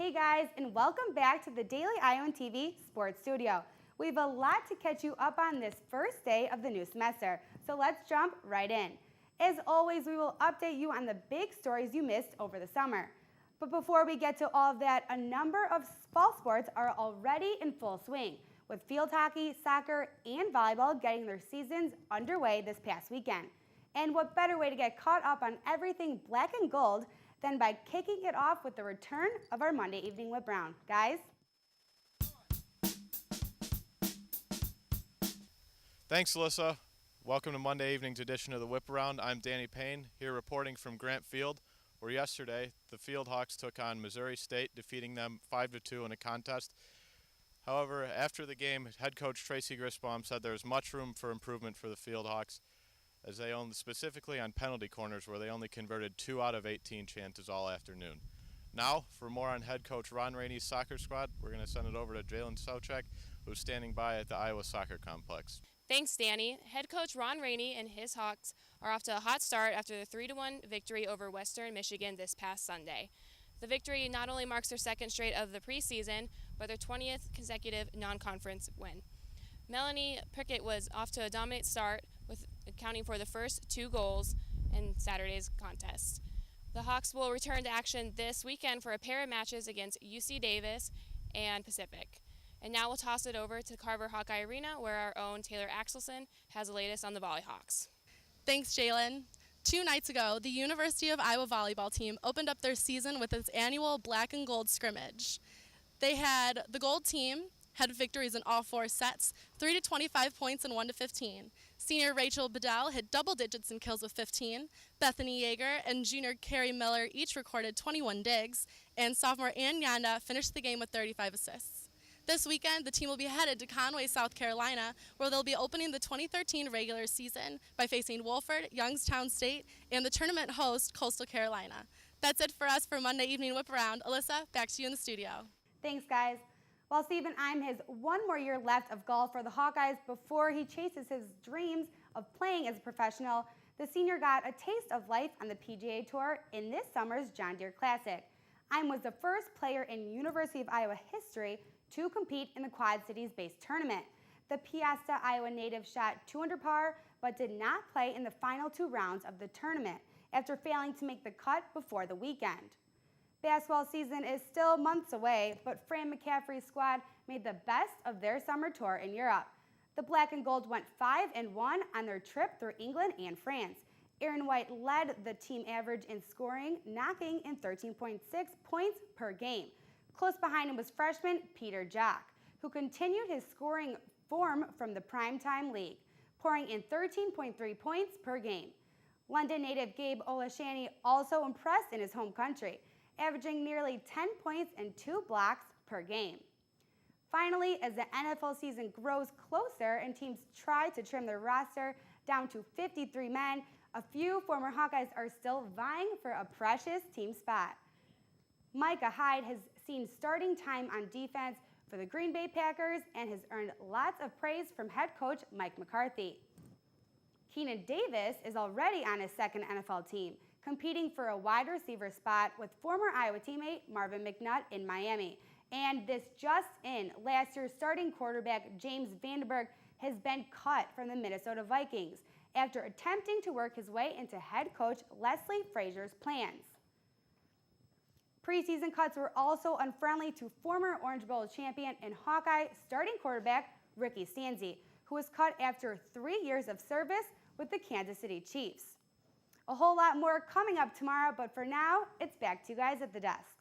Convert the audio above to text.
Hey guys, and welcome back to the Daily Iowan TV Sports Studio. We have a lot to catch you up on this first day of the new semester, so let's jump right in. As always, we will update you on the big stories you missed over the summer. But before we get to all of that, a number of fall sports are already in full swing, with field hockey, soccer, and volleyball getting their seasons underway this past weekend. And what better way to get caught up on everything black and gold than by kicking it off with the return of our Monday Evening Whip Round. Guys? Thanks, Alyssa. Welcome to Monday evening's edition of the Whip Around. I'm Danny Payne, here reporting from Grant Field, where yesterday the Field Hawks took on Missouri State, defeating them 5-2 in a contest. However, after the game, head coach Tracy Grisbaum said there was much room for improvement for the Field Hawks, as they owned specifically on penalty corners, where they only converted 2 out of 18 chances all afternoon. Now, for more on head coach Ron Rainey's soccer squad, we're going to send it over to Jalen Socek, who's standing by at the Iowa Soccer Complex. Thanks, Danny. Head coach Ron Rainey and his Hawks are off to a hot start after the 3-1 victory over Western Michigan this past Sunday. The victory not only marks their second straight of the preseason, but their 20th consecutive non-conference win. Melanie Prickett was off to a dominant start, with accounting for the first 2 goals in Saturday's contest. The Hawks will return to action this weekend for a pair of matches against UC Davis and Pacific. And now we'll toss it over to Carver Hawkeye Arena, where our own Taylor Axelson has the latest on the Volley Hawks. Thanks, Jalen. 2 nights ago, the University of Iowa volleyball team opened up their season with its annual black and gold scrimmage. They had the gold team had victories in all 4 sets, 3-25 points and 1-15. Senior Rachel Bedell hit double digits in kills with 15. Bethany Yeager and junior Carrie Miller each recorded 21 digs, and sophomore Ann Yanda finished the game with 35 assists. This weekend, the team will be headed to Conway, South Carolina, where they'll be opening the 2013 regular season by facing Woolford, Youngstown State, and the tournament host, Coastal Carolina. That's it for us for Monday Evening Whip Around. Alyssa, back to you in the studio. Thanks, guys. While Stephen Ime has 1 more year left of golf for the Hawkeyes before he chases his dreams of playing as a professional, the senior got a taste of life on the PGA Tour in this summer's John Deere Classic. Ime was the first player in University of Iowa history to compete in the Quad Cities-based tournament. The Piasta, Iowa native shot 2 under par, but did not play in the final 2 rounds of the tournament after failing to make the cut before the weekend. Basketball season is still months away, but Fran McCaffrey's squad made the best of their summer tour in Europe. The Black and Gold went 5-1 on their trip through England and France. Aaron White led the team average in scoring, knocking in 13.6 points per game. Close behind him was freshman Peter Jock, who continued his scoring form from the Primetime League, pouring in 13.3 points per game. London native Gabe Olashani also impressed in his home country, averaging nearly 10 points and 2 blocks per game. Finally, as the NFL season grows closer and teams try to trim their roster down to 53 men, a few former Hawkeyes are still vying for a precious team spot. Micah Hyde has seen starting time on defense for the Green Bay Packers and has earned lots of praise from head coach Mike McCarthy. Keenan Davis is already on his second NFL team, competing for a wide receiver spot with former Iowa teammate Marvin McNutt in Miami. And this just in, last year's starting quarterback James Vandenberg has been cut from the Minnesota Vikings after attempting to work his way into head coach Leslie Frazier's plans. Preseason cuts were also unfriendly to former Orange Bowl champion and Hawkeye starting quarterback Ricky Stanzi, who was cut after 3 years of service with the Kansas City Chiefs. A whole lot more coming up tomorrow, but for now, it's back to you guys at the desk.